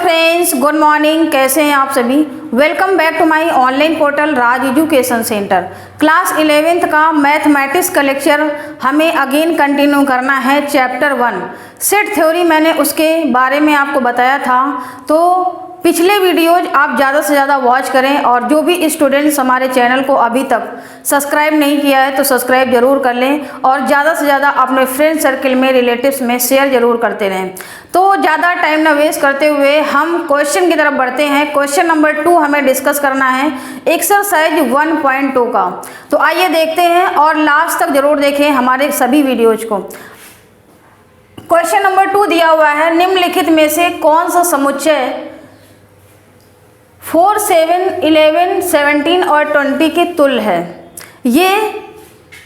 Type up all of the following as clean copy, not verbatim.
Friends, good morning. कैसे हैं आप सभी? Welcome back to my online portal Raj education centre. Class 11th का मैथमेटिक्स का लेक्चर हमें अगेन कंटिन्यू करना है। चैप्टर 1 सेट थ्योरी, मैंने उसके बारे में आपको बताया था, तो पिछले वीडियोज आप ज़्यादा से ज़्यादा वॉच करें। और जो भी स्टूडेंट्स हमारे चैनल को अभी तक सब्सक्राइब नहीं किया है तो सब्सक्राइब जरूर कर लें और ज़्यादा से ज़्यादा अपने फ्रेंड सर्कल में, रिलेटिव्स में शेयर जरूर करते रहें। तो ज़्यादा टाइम ना वेस्ट करते हुए हम क्वेश्चन की तरफ बढ़ते हैं। क्वेश्चन नंबर 2 हमें डिस्कस करना है एक्सरसाइज 1.2 का। तो आइए देखते हैं और लास्ट तक जरूर देखें हमारे सभी वीडियोज को। क्वेश्चन नंबर 2 दिया हुआ है, निम्नलिखित में से कौन सा समुच्चय 4, 7, 11, 17 और 20 के तुल्य है। ये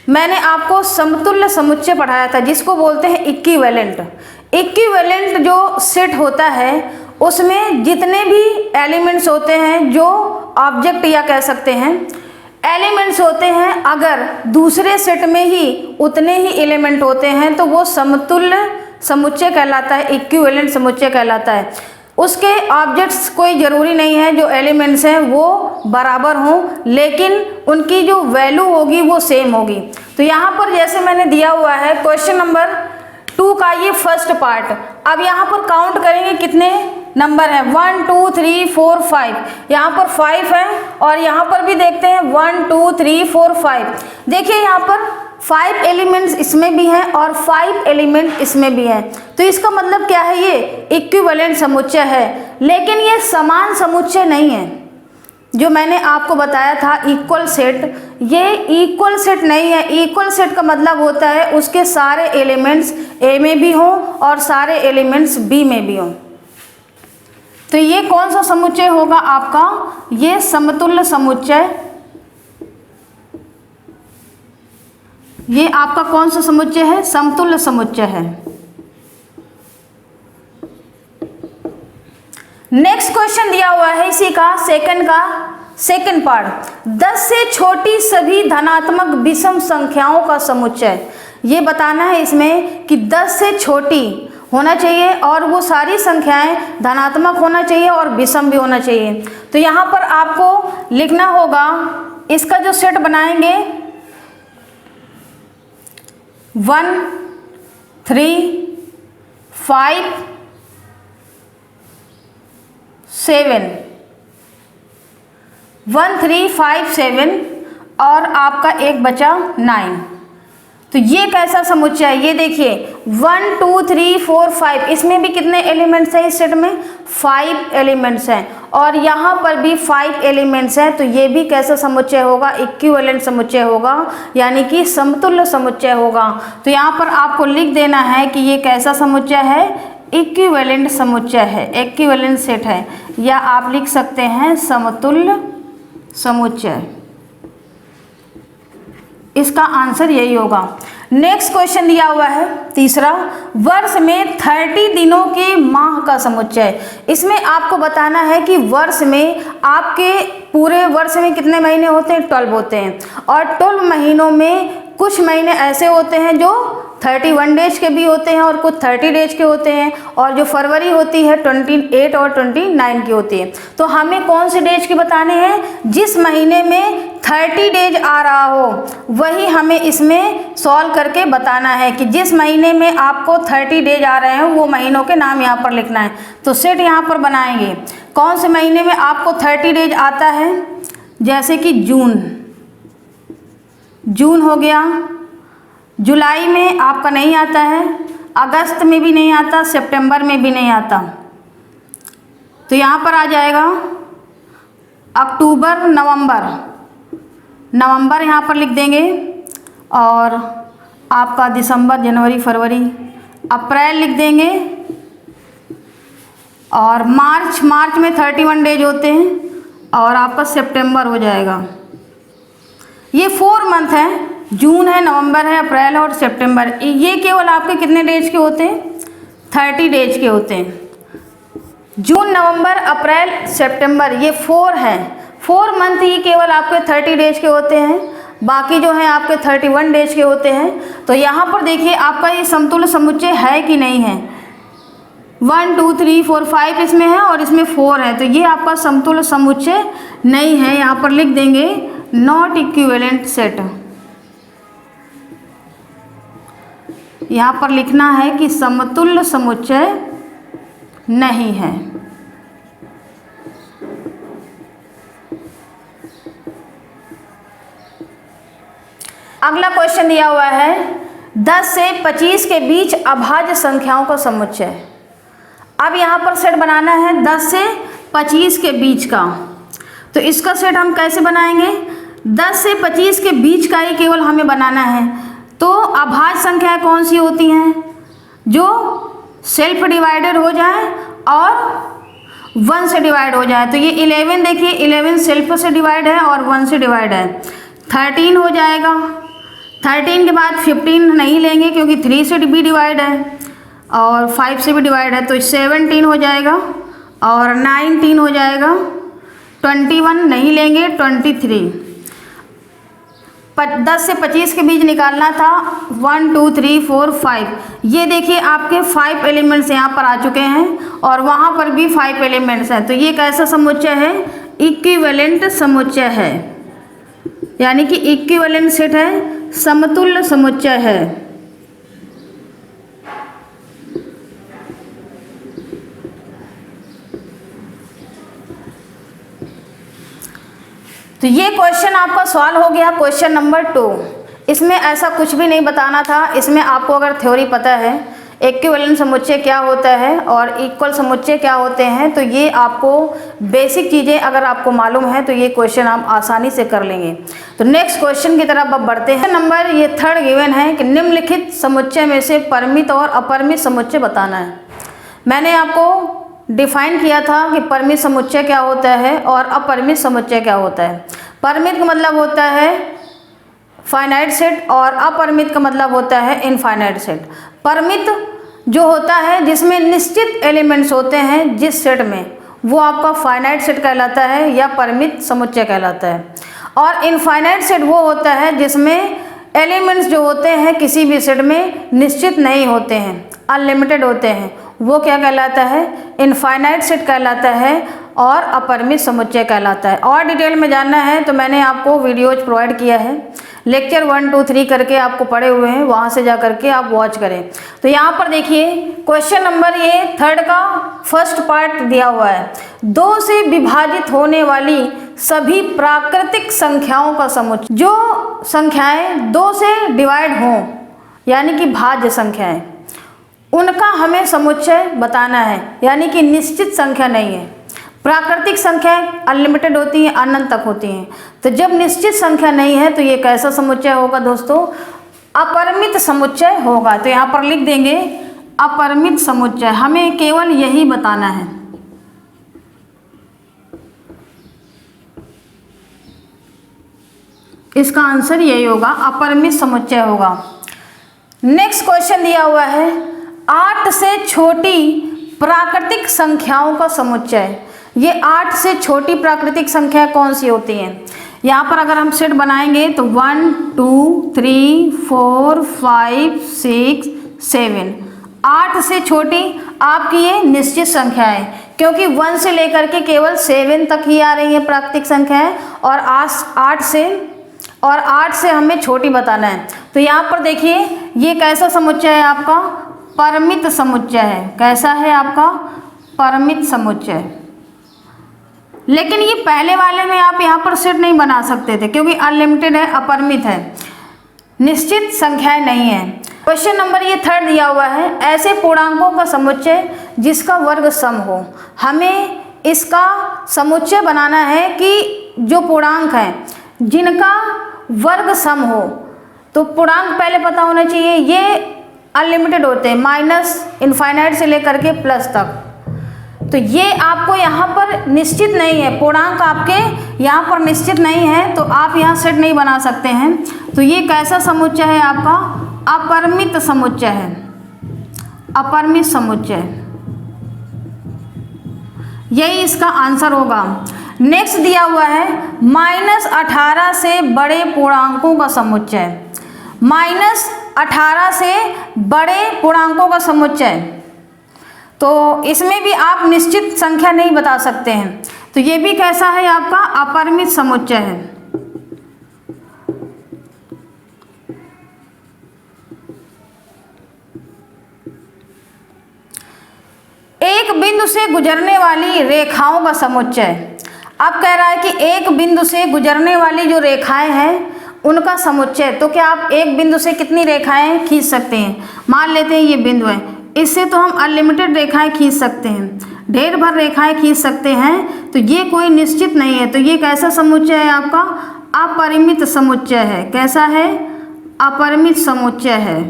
मैंने आपको समतुल्य समुच्चय पढ़ाया था, जिसको बोलते हैं इक्विवेलेंट। इक्विवेलेंट जो सेट होता है उसमें जितने भी एलिमेंट्स होते हैं, जो ऑब्जेक्ट या कह सकते हैं एलिमेंट्स होते हैं, अगर दूसरे सेट में ही उतने ही एलिमेंट होते हैं तो वो समतुल्य समुच्चय कहलाता है, इक्विवेलेंट समुच्चय कहलाता है। उसके ऑब्जेक्ट्स कोई ज़रूरी नहीं है जो एलिमेंट्स हैं वो बराबर हों, लेकिन उनकी जो वैल्यू होगी वो सेम होगी। तो यहाँ पर जैसे मैंने दिया हुआ है क्वेश्चन नंबर 2 का ये फर्स्ट पार्ट। अब यहाँ पर काउंट करेंगे कितने नंबर हैं, 1 2 3 4 5। यहाँ पर 5 है और यहाँ पर भी देखते हैं 1 2 3 4 5। देखिए यहाँ पर 5 एलिमेंट्स इसमें भी हैं और 5 एलिमेंट इसमें भी हैं। तो इसका मतलब क्या है, ये इक्विवेलेंट समुच्चय है, लेकिन ये समान समुच्चय नहीं है। जो मैंने आपको बताया था इक्वल सेट, ये इक्वल सेट नहीं है। इक्वल सेट का मतलब होता है उसके सारे एलिमेंट्स ए में भी हों और सारे एलिमेंट्स बी में भी हों। तो ये कौन सा समुच्चय होगा आपका, ये समतुल्य समुच्चय। ये आपका कौन सा समुच्चय है, समतुल्य समुच्चय है। नेक्स्ट क्वेश्चन दिया हुआ है इसी का सेकंड पार्ट, 10 से छोटी सभी धनात्मक विषम संख्याओं का समुच्चय। ये बताना है इसमें कि 10 से छोटी होना चाहिए और वो सारी संख्याएं धनात्मक होना चाहिए और विषम भी होना चाहिए। तो यहाँ पर आपको लिखना होगा, इसका जो सेट बनाएंगे 1 3 5 7, 1 3 5 7 और आपका एक बचा 9। तो ये कैसा समुच्चय है, ये देखिए 1 2 3 4 5, इसमें भी कितने एलिमेंट्स हैं इस सेट में, 5 एलिमेंट्स हैं और यहाँ पर भी 5 एलिमेंट्स हैं। तो ये भी कैसा समुच्चय होगा, इक्विवेलेंट समुच्चय होगा, यानी कि समतुल्य समुच्चय होगा। तो यहाँ पर आपको लिख देना है कि ये कैसा समुच्चय है, इक्विवेलेंट समुच्चय है, इक्विवेलेंट सेट है, या आप लिख सकते हैं समतुल्य समुच्चय। इसका आंसर यही होगा। नेक्स्ट क्वेश्चन दिया हुआ है तीसरा, वर्ष में 30 दिनों के माह का समुच्चय। इसमें आपको बताना है कि वर्ष में आपके पूरे वर्ष में कितने महीने होते हैं, 12 होते हैं। और 12 महीनों में कुछ महीने ऐसे होते हैं जो 31 डेज के भी होते हैं और कुछ 30 डेज के होते हैं, और जो फरवरी होती है 28 और 29 की होती है। तो हमें कौन से डेज के बताने हैं, जिस महीने में 30 डेज आ रहा हो वही हमें इसमें सॉल्व करके बताना है कि जिस महीने में आपको 30 डेज आ रहे हैं वो महीनों के नाम यहाँ पर लिखना है। तो सेट यहाँ पर बनाएंगे, कौन से महीने में आपको 30 डेज आता है, जैसे कि जून हो गया, जुलाई में आपका नहीं आता है, अगस्त में भी नहीं आता, सितंबर में भी नहीं आता। तो यहाँ पर आ जाएगा अक्टूबर, नवंबर यहाँ पर लिख देंगे, और आपका दिसंबर, जनवरी, फरवरी, अप्रैल लिख देंगे, और मार्च में 31 डेज होते हैं, और आपका सितंबर हो जाएगा। ये 4 मंथ हैं, जून है, नवंबर है, अप्रैल और सितंबर। ये केवल आपके कितने डेज के होते हैं, 30 डेज के होते हैं। जून, नवंबर, अप्रैल, सितंबर, ये 4 हैं। 4 मंथ ही केवल आपके 30 डेज के होते हैं, बाकी जो है आपके 31 डेज के होते हैं। तो यहाँ पर देखिए आपका ये समतुल्य समुच्चय है कि नहीं है, 1 2 3 4 5 इसमें है और इसमें 4 है, तो ये आपका समतुल्य समुच्चय नहीं है। यहाँ पर लिख देंगे नॉट इक्विवेलेंट सेट। यहाँ पर लिखना है कि समतुल्य समुच्चय नहीं है। अगला क्वेश्चन दिया हुआ है 10 से 25 के बीच अभाज्य संख्याओं का समुच्चय। अब यहाँ पर सेट बनाना है 10 से 25 के बीच का, तो इसका सेट हम कैसे बनाएंगे? 10 से 25 के बीच का ही केवल हमें बनाना है। तो अभाज्य संख्याएं कौन सी होती हैं? जो सेल्फ डिवाइडेड हो जाए और 1 से डिवाइड हो जाए। तो ये 11 देखिए, 11 सेल्फ से डिवाइड है और 1 से डिवाइड है। 13 हो जाएगा। 13 के बाद 15 नहीं लेंगे क्योंकि 3 से भी डिवाइड है और 5 से भी डिवाइड है, तो 17 हो जाएगा और 19 हो जाएगा। 21 नहीं लेंगे, 23। 10 से 25 के बीच निकालना था। 1 2 3 4 5, ये देखिए आपके 5 एलिमेंट्स यहाँ पर आ चुके हैं और वहाँ पर भी 5 एलिमेंट्स हैं। तो ये कैसा समुच्चय है? इक्विवेलेंट समुच्चय है, यानी कि इक्विवेलेंट सेट है, समतुल्य समुच्चय है। तो ये क्वेश्चन आपका सॉल्व हो गया, क्वेश्चन नंबर 2। इसमें ऐसा कुछ भी नहीं बताना था। इसमें आपको अगर थ्योरी पता है इक्विवेलेंट समुच्चय क्या होता है और इक्वल समुच्चय क्या होते हैं, तो ये आपको बेसिक चीज़ें अगर आपको मालूम है तो ये क्वेश्चन आप आसानी से कर लेंगे। तो नेक्स्ट क्वेश्चन की तरफ अब बढ़ते हैं। नंबर ये 3rd गिवन है कि निम्नलिखित समुच्चय में से परिमित और अपरिमित समुच्चय बताना है। मैंने आपको डिफाइन किया था कि परिमित समुच्चय क्या होता है और अपरिमित समुच्चय क्या होता है। परिमित का मतलब होता है फाइनाइट सेट और अपरिमित का मतलब होता है इनफाइनाइट सेट। परिमित जो होता है जिसमें निश्चित एलिमेंट्स होते हैं जिस सेट में, वो आपका फाइनाइट सेट कहलाता है या परिमित समुच्चय कहलाता है। और इनफाइनाइट सेट वो होता है जिसमें एलिमेंट्स जो होते हैं किसी भी सेट में निश्चित नहीं होते हैं, अनलिमिटेड होते हैं, वो क्या कहलाता है? इनफाइनाइट सेट कहलाता है और अपरिमित समुच्चय कहलाता है। और डिटेल में जानना है तो मैंने आपको वीडियोज प्रोवाइड किया है, लेक्चर 1 2 3 करके आपको पढ़े हुए हैं, वहाँ से जा करके आप वॉच करें। तो यहाँ पर देखिए क्वेश्चन नंबर ये 3rd का फर्स्ट पार्ट दिया हुआ है। 2 से विभाजित होने वाली सभी प्राकृतिक संख्याओं का समुच्चय। जो संख्याएं 2 से डिवाइड हों यानी कि भाज्य संख्याएं, उनका हमें समुच्चय बताना है, यानी कि निश्चित संख्या नहीं है। प्राकृतिक संख्याएं अनलिमिटेड होती हैं, अनंत तक होती हैं। तो जब निश्चित संख्या नहीं है तो ये कैसा समुच्चय होगा दोस्तों? अपरिमित समुच्चय होगा। तो यहाँ पर लिख देंगे अपरिमित समुच्चय। हमें केवल यही बताना है। इसका आंसर यही होगा, अपरिमित समुच्चय होगा। नेक्स्ट क्वेश्चन दिया हुआ है 8 से छोटी प्राकृतिक संख्याओं का समुच्चय। ये 8 से छोटी प्राकृतिक संख्या कौन सी होती हैं? यहाँ पर अगर हम सेट बनाएंगे तो 1 2 3 4 5 6 7, 8 से छोटी आपकी ये निश्चित संख्या है, क्योंकि 1 से लेकर के केवल 7 तक ही आ रही है प्राकृतिक संख्याएं और 8 से हमें छोटी बताना है। तो यहाँ पर देखिए ये कैसा समुच्चय है आपका? परिमित समुच्चय है। कैसा है आपका? परिमित समुच्चय। लेकिन ये पहले वाले में आप यहाँ पर सेट नहीं बना सकते थे क्योंकि अनलिमिटेड है, अपरिमित है, निश्चित संख्याएं नहीं है। क्वेश्चन नंबर ये 3rd दिया हुआ है ऐसे पूर्णांकों का समुच्चय जिसका वर्ग सम हो। हमें इसका समुच्चय बनाना है कि जो पूर्णांक हैं जिनका वर्ग सम हो। तो पूर्णांक पहले पता होना चाहिए, ये अनलिमिटेड होते हैं, माइनस इनफाइनाइट से लेकर के प्लस तक। तो ये आपको यहाँ पर निश्चित नहीं है, पूर्णांक आपके यहाँ पर निश्चित नहीं है, तो आप यहाँ सेट नहीं बना सकते हैं। तो ये कैसा समुच्चय है आपका? अपरिमित समुच्चय है, अपरिमित समुच्चय, यही इसका आंसर होगा। नेक्स्ट दिया हुआ है -18 से बड़े पूर्णांकों का समुच्चय। -18 से बड़े पूर्णांकों का समुच्चय, तो इसमें भी आप निश्चित संख्या नहीं बता सकते हैं। तो ये भी कैसा है आपका अपरिमित समुच्चय है। एक बिंदु से गुजरने वाली रेखाओं का समुच्चय। अब कह रहा है कि एक बिंदु से गुजरने वाली जो रेखाएं हैं उनका समुच्चय। तो क्या आप एक बिंदु से कितनी रेखाएं खींच सकते हैं? मान लेते हैं ये बिंदु है, इससे तो हम अनलिमिटेड रेखाएं खींच सकते हैं, ढेर भर रेखाएं खींच सकते हैं। तो ये कोई निश्चित नहीं है। तो ये कैसा समुच्चय है आपका? अपरिमित समुच्चय है। कैसा है? अपरिमित समुच्चय है।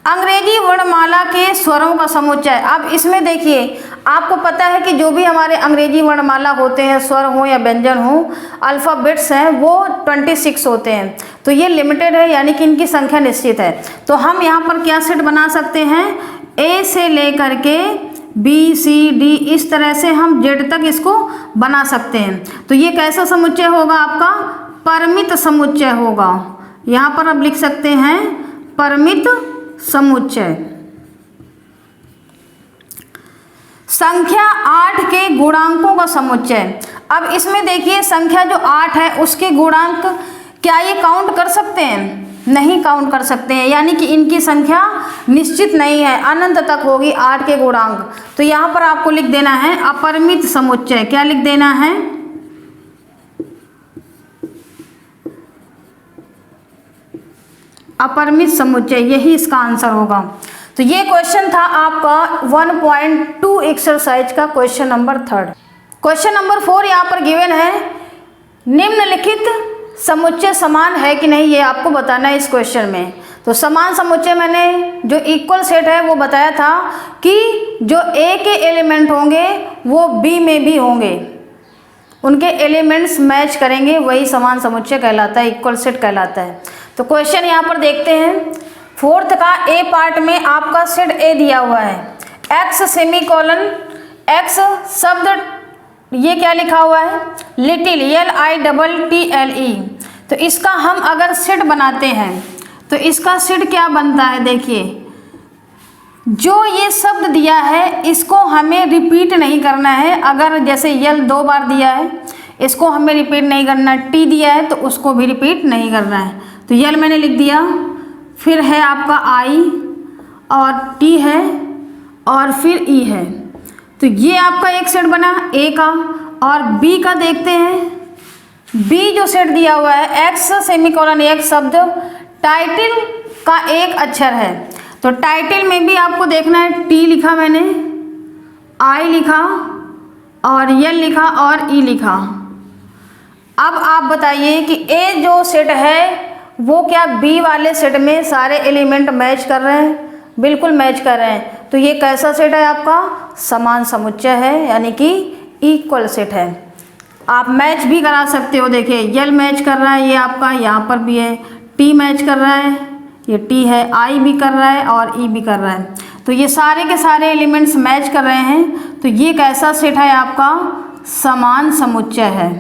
अंग्रेजी वर्णमाला के स्वरों का समुच्चय। अब इसमें देखिए, आपको पता है कि जो भी हमारे अंग्रेजी वर्णमाला होते हैं, स्वर हो या व्यंजन हो, अल्फ़ाबेट्स हैं, वो 26 होते हैं। तो ये लिमिटेड है, यानी कि इनकी संख्या निश्चित है। तो हम यहाँ पर क्या सेट बना सकते हैं? ए से लेकर के बी सी डी, इस तरह से हम जेड तक इसको बना सकते हैं। तो ये कैसा समुच्चय होगा आपका? परिमित समुच्चय होगा। यहाँ पर अब लिख सकते हैं परिमित समुच्चय। संख्या 8 के गुणांकों का समुच्चय। अब इसमें देखिए, संख्या जो 8 है उसके गुणांक क्या ये काउंट कर सकते हैं? नहीं काउंट कर सकते हैं, यानी कि इनकी संख्या निश्चित नहीं है, अनंत तक होगी 8 के गुणांक। तो यहाँ पर आपको लिख देना है अपरिमित समुच्चय। क्या लिख देना है? अपरिमित समुच्चय, यही इसका आंसर होगा। तो ये क्वेश्चन था आपका 1.2 एक्सरसाइज का क्वेश्चन नंबर 3। क्वेश्चन नंबर 4 यहाँ पर गिवन है, निम्नलिखित समुच्चय समान है कि नहीं, ये आपको बताना है इस क्वेश्चन में। तो समान समुच्चय मैंने जो इक्वल सेट है वो बताया था कि जो ए के एलिमेंट होंगे वो बी में भी होंगे, उनके एलिमेंट्स मैच करेंगे, वही समान समुच्चय कहलाता है, इक्वल सेट कहलाता है। तो क्वेश्चन यहाँ पर देखते हैं। 4th का ए पार्ट में आपका सेट ए दिया हुआ है, एक्स सेमीकोलन एक्स शब्द ये क्या लिखा हुआ है? Little, LITTLE। तो इसका हम अगर सेट बनाते हैं तो इसका सेट क्या बनता है? देखिए, जो ये शब्द दिया है इसको हमें रिपीट नहीं करना है। अगर जैसे यल 2 बार दिया है, इसको हमें रिपीट नहीं करना। टी दिया है तो उसको भी रिपीट नहीं करना है। तो यल मैंने लिख दिया, फिर है आपका आई और टी है और फिर ई है। तो ये आपका एक सेट बना ए का। और बी का देखते हैं। बी जो सेट दिया हुआ है, एक्स सेमीकोलन एक शब्द, टाइटल का एक अक्षर है। तो टाइटल में भी आपको देखना है, टी लिखा मैंने, आई लिखा और यल लिखा और ई लिखा। अब आप बताइए कि ए जो सेट है वो क्या बी वाले सेट में सारे एलिमेंट मैच कर रहे हैं? बिल्कुल मैच कर रहे हैं। तो ये कैसा सेट है आपका? समान समुच्चय है, यानी कि इक्वल सेट है। आप मैच भी करा सकते हो। देखिए, यल मैच कर रहा है, ये आपका यहाँ पर भी है, टी मैच कर रहा है, ये टी है, आई भी कर रहा है और ई भी कर रहा है। तो ये सारे के सारे एलिमेंट्स मैच कर रहे हैं। तो ये कैसा सेट है आपका? समान समुच्चय है।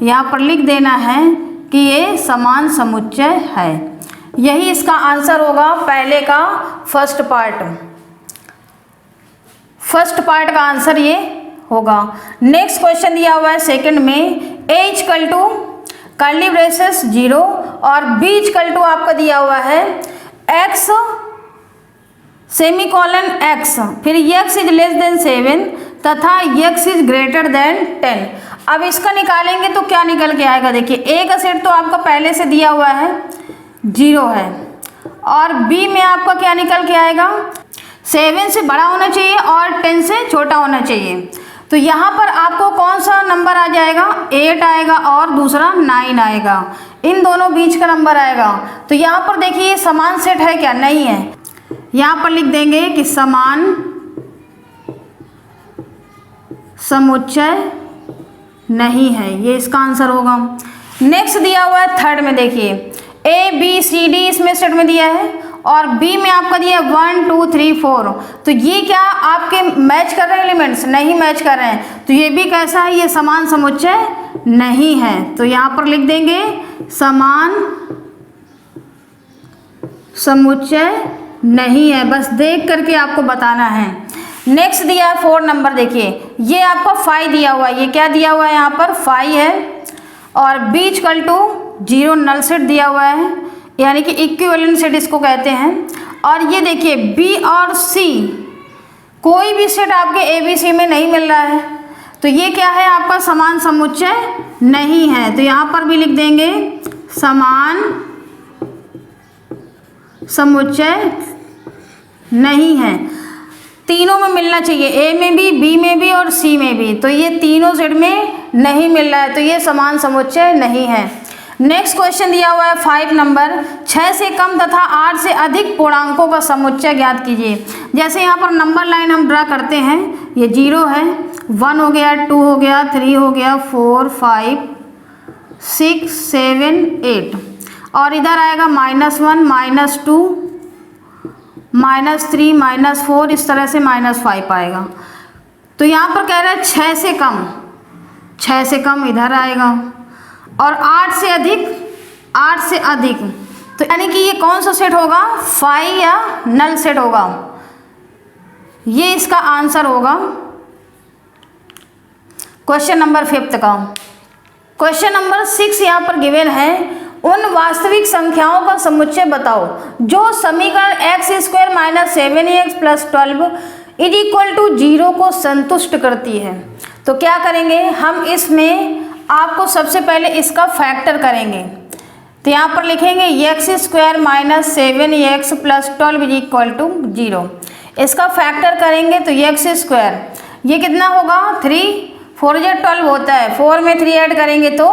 यहाँ पर लिख देना है कि ये समान समुच्चय है। यही इसका आंसर होगा पहले का फर्स्ट पार्ट का आंसर ये होगा। नेक्स्ट क्वेश्चन दिया हुआ है सेकंड में, a equal to curly braces 0 और b इक्वल टू आपका दिया हुआ है x सेमीकोलन x, फिर x इज लेस देन 7 तथा x इज ग्रेटर देन 10। अब इसका निकालेंगे तो क्या निकल के आएगा? देखिए, a का सेट तो आपका पहले से दिया हुआ है 0 है और b में आपका क्या निकल के आएगा? 7 से बड़ा होना चाहिए और 10 से छोटा होना चाहिए। तो यहाँ पर आपको कौन सा नंबर आ जाएगा? 8 आएगा और दूसरा 9 आएगा, इन दोनों बीच का नंबर आएगा। तो यहाँ पर देखिए, ये समान सेट है क्या? नहीं है। यहाँ पर लिख देंगे कि समान समुच्चय नहीं है, ये इसका आंसर होगा। नेक्स्ट दिया हुआ है थर्ड में, देखिए ए बी सी डी इसमें सेट में दिया है और बी में आपका दिया 1 2 3 4। तो ये क्या आपके मैच कर रहे हैं एलिमेंट्स? नहीं मैच कर रहे हैं। तो ये भी कैसा है? ये समान समुच्चय नहीं है। तो यहाँ पर लिख देंगे समान समुच्चय नहीं है, बस देख करके आपको बताना है। नेक्स्ट दिया है 4 नंबर, देखिए ये आपको फाई दिया हुआ है, ये क्या दिया हुआ है यहाँ पर फाई है, और b equal to 0 null set दिया हुआ है, यानी कि इक्विवेलेंट सेट इसको कहते हैं। और ये देखिए b और c, कोई भी सेट आपके a b c में नहीं मिल रहा है, तो ये क्या है आपका समान समुच्चय नहीं है। तो यहाँ पर भी लिख देंगे समान समुच्चय नहीं है। तीनों में मिलना चाहिए, ए में भी, बी में भी और सी में भी, तो ये तीनों सेट में नहीं मिल रहा है, तो ये समान समुच्चय नहीं है। नेक्स्ट क्वेश्चन दिया हुआ है 5 नंबर, 6 से कम तथा 8 से अधिक पूर्णांकों का समुच्चय ज्ञात कीजिए। जैसे यहाँ पर नंबर लाइन हम ड्रा करते हैं, ये 0 है, 1 हो गया, 2 हो गया, 3 हो गया, 4 5 6 7 8, और इधर आएगा -1 -2 -3 -4, इस तरह से -5 आएगा। तो यहाँ पर कह रहा है 6 से कम, 6 से कम इधर आएगा, और 8 से अधिक, 8 से अधिक, तो यानी कि ये कौन सा सेट होगा, फाई या नल सेट होगा, ये इसका आंसर होगा क्वेश्चन नंबर 5 का। क्वेश्चन नंबर 6 यहाँ पर गिवन है, उन वास्तविक संख्याओं का समुच्चय बताओ जो समीकरण x² - 7x + 12 = 0 को संतुष्ट करती है। तो क्या करेंगे हम, इसमें आपको सबसे पहले इसका फैक्टर करेंगे। तो यहाँ पर लिखेंगे x² - 7x + 12 = 0। इसका फैक्टर करेंगे तो x², ये कितना होगा 3, 4 × 12 होता है, 4 में 3 ऐड करेंगे तो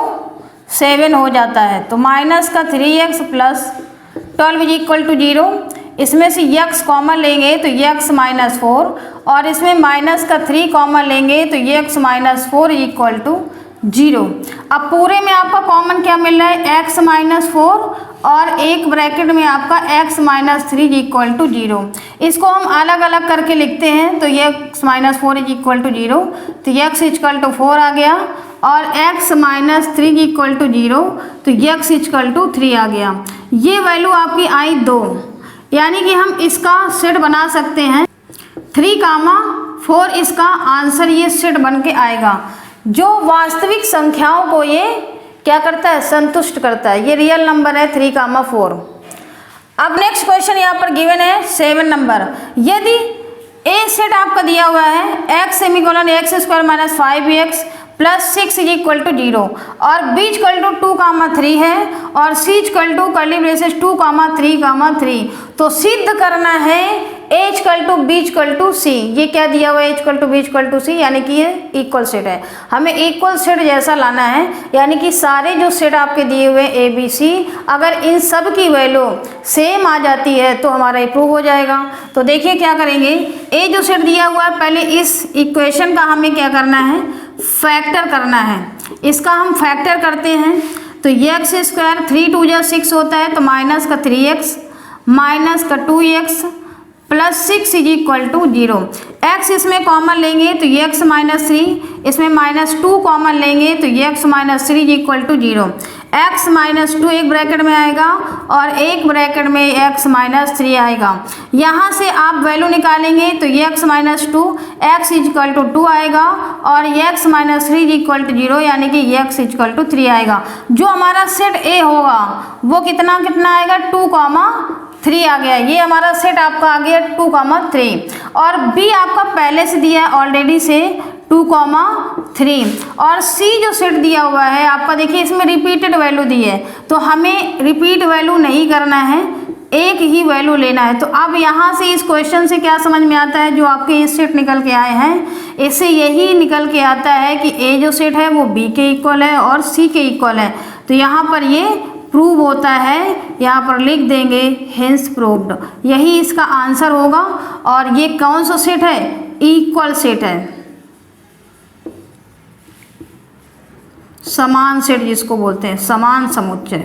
7 हो जाता है, तो माइनस का 3x + 12 = 0। इसमें से x कॉमन लेंगे तो x - 4, और इसमें माइनस का 3 कॉमन लेंगे तो x - 4 = 0। अब पूरे में आपका कॉमन क्या मिल रहा है, x - 4, और एक ब्रैकेट में आपका x - 3 = 0। इसको हम अलग अलग करके लिखते हैं, तो x - 4 = 0, तो x = 4 आ गया, और x - 3 = 0, तो x = 3 आ गया। ये वैल्यू आपकी आई 2, यानी कि हम इसका सेट बना सकते हैं 3, 4, इसका आंसर ये सेट बन के आएगा, जो वास्तविक संख्याओं को ये क्या करता है, संतुष्ट करता है। ये रियल नंबर है 3, 4। अब नेक्स्ट क्वेश्चन यहाँ पर गिवन है 7 नंबर, यदि ए सेट आपका दिया हुआ है x = x² - 5x + 6 = 0, और b = 2, 3 है, और c = 2, 3, 3, तो सिद्ध करना है a = b = c। ये क्या दिया हुआ है, a = b = c, यानी कि ये इक्वल सेट है। हमें इक्वल सेट जैसा लाना है, यानी कि सारे जो सेट आपके दिए हुए a b c, अगर इन सब की वैल्यू सेम आ जाती है तो हमारा ये प्रूव हो जाएगा। तो देखिए क्या करेंगे, a जो सेट दिया हुआ है, पहले इस इक्वेशन का हमें क्या करना है, फैक्टर करना है। इसका हम फैक्टर करते हैं, तो x², 3 × 2 = 6 होता है, तो माइनस का 3x माइनस का 2x + 6 = 0। x इसमें कॉमन लेंगे तो x - 3, इसमें -2 कॉमन लेंगे तो x - 3 = 0। x - 2 एक ब्रैकेट में आएगा, और एक ब्रैकेट में x - 3 आएगा। यहाँ से आप वैल्यू निकालेंगे तो x - 2, x = 2 आएगा, और x - 3 = 0, यानी कि x = 3 आएगा। जो हमारा सेट A होगा वो कितना आएगा, 2, 3 आ गया। ये हमारा सेट आपका आ गया 2, 3, और B आपका पहले से दिया है ऑलरेडी से 2, 3, और C जो सेट दिया हुआ है आपका, देखिए इसमें रिपीटेड वैल्यू दी है, तो हमें रिपीट वैल्यू नहीं करना है, एक ही वैल्यू लेना है। तो अब यहाँ से इस क्वेश्चन से क्या समझ में आता है, जो आपके ये सेट निकल के आए हैं, इससे यही निकल के आता है कि A जो सेट है वो B के इक्वल है और C के इक्वल है। तो यहाँ पर ये प्रूव होता है, यहाँ पर लिख देंगे हेंस प्रूव्ड, यही इसका आंसर होगा। और ये कौन सा सेट है, इक्वल सेट है, समान सेट जिसको बोलते हैं, समान समुच्चय।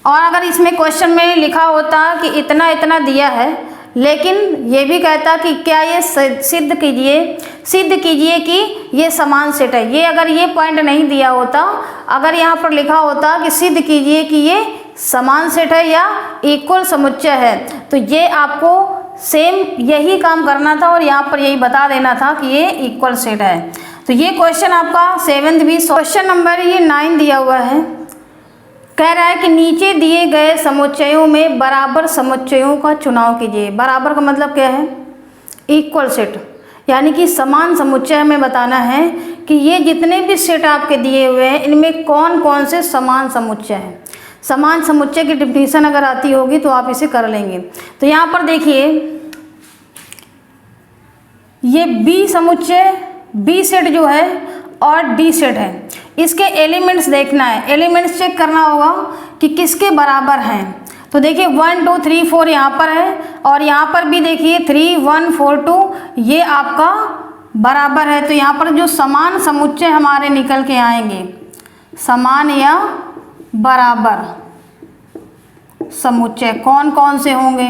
और अगर इसमें क्वेश्चन में लिखा होता कि इतना इतना दिया है, लेकिन ये भी कहता कि क्या ये सिद्ध कीजिए सिद्ध कीजिए कि ये समान सेट है। ये अगर ये पॉइंट नहीं दिया होता, अगर यहाँ पर लिखा होता कि सिद्ध कीजिए कि ये समान सेट है या इक्वल समुच्चय है, तो ये आपको सेम यही काम करना था और यहाँ पर यही बता देना था कि ये इक्वल सेट है। तो ये क्वेश्चन आपका 7th भी। क्वेश्चन नंबर ये 9 दिया हुआ है, कह रहा है कि नीचे दिए गए समुच्चयों में बराबर समुच्चयों का चुनाव कीजिए। बराबर का मतलब क्या है? इक्वल सेट, यानी कि समान समुच्चय हमें बताना है कि ये जितने भी सेट आपके दिए हुए हैं इनमें कौन कौन से समान समुच्चय हैं। समान समुच्चय की डिफिनीशन अगर आती होगी तो आप इसे कर लेंगे। तो यहाँ पर देखिए ये बी समुच्चय, बी सेट जो है और डी सेट है, इसके एलिमेंट्स देखना है, एलिमेंट्स चेक करना होगा कि किसके बराबर हैं। तो देखिए 1 2 3 4 यहाँ पर है और यहाँ पर भी देखिए 3 1 4 2 ये आपका बराबर है। तो यहाँ पर जो समान समुच्चय हमारे निकल के आएंगे, समान या बराबर समुच्चय कौन कौन से होंगे?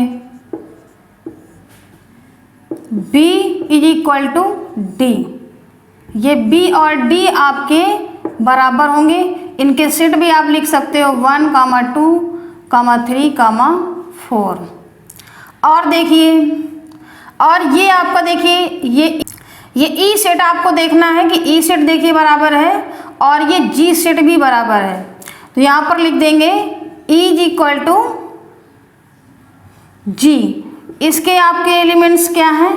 B is equal to D, ये B और D आपके बराबर होंगे। इनके सेट भी आप लिख सकते हो 1, 2, 3, 4। और देखिए, और ये आपका देखिए ये E सेट आपको देखना है कि E सेट देखिए बराबर है और ये G सेट भी बराबर है। तो यहाँ पर लिख देंगे E is equal to G। इसके आपके एलिमेंट्स क्या हैं?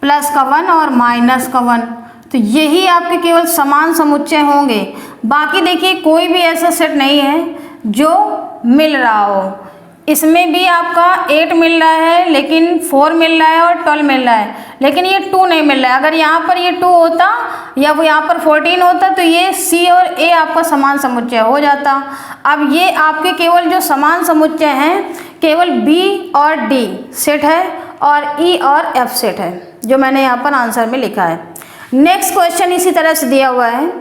प्लस का 1 और माइनस का 1। तो यही आपके केवल समान समुच्चय होंगे। बाकी देखिए कोई भी ऐसा सेट नहीं है जो मिल रहा हो। इसमें भी आपका 8 मिल रहा है, लेकिन 4 मिल रहा है और 12 मिल रहा है, लेकिन ये 2 नहीं मिल रहा है। अगर यहाँ पर ये 2 होता या वो यहाँ पर 14 होता तो ये C और A आपका समान समुच्चय हो जाता। अब ये आपके केवल जो समान समुच्चय हैं केवल B और D सेट है और E और F सेट है, जो मैंने यहाँ पर आंसर में लिखा है। नेक्स्ट क्वेश्चन इसी तरह से दिया हुआ है,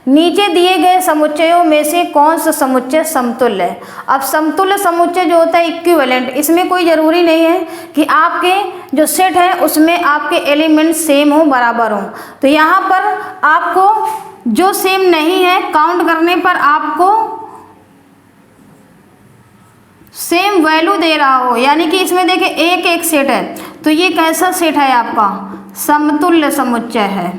नीचे दिए गए समुच्चयों में से कौन सा समुच्चय समतुल्य है। अब समतुल्य समुच्चय जो होता है इक्विवेलेंट, इसमें कोई ज़रूरी नहीं है कि आपके जो सेट है उसमें आपके एलिमेंट सेम हो, बराबर हो। तो यहाँ पर आपको जो सेम नहीं है काउंट करने पर आपको सेम वैल्यू दे रहा हो, यानी कि इसमें देखिए एक एक सेट है, तो ये कैसा सेट है? आपका समतुल्य समुच्चय है।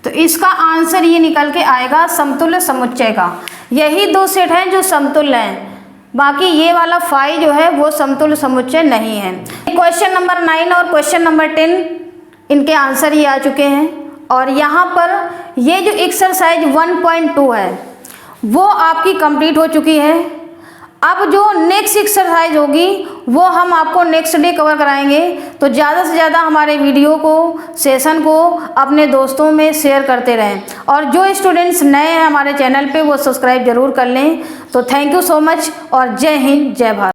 तो इसका आंसर ये निकल के आएगा समतुल्य समुच्चय का। यही 2 सेट हैं जो समतुल्य हैं, बाकी ये वाला 5 जो है वो समतुल्य समुच्चय नहीं है। क्वेश्चन नंबर 9 और क्वेश्चन नंबर 10 इनके आंसर ही आ चुके हैं। और यहाँ पर ये जो एक्सरसाइज 1.2 है वो आपकी कंप्लीट हो चुकी है। अब जो नेक्स्ट एक्सरसाइज होगी वो हम आपको नेक्स्ट डे कवर कराएंगे। तो ज़्यादा से ज़्यादा हमारे वीडियो को, सेशन को अपने दोस्तों में शेयर करते रहें। और जो स्टूडेंट्स नए हैं हमारे चैनल पे वो सब्सक्राइब जरूर कर लें। तो थैंक यू सो मच और जय हिंद, जय भारत।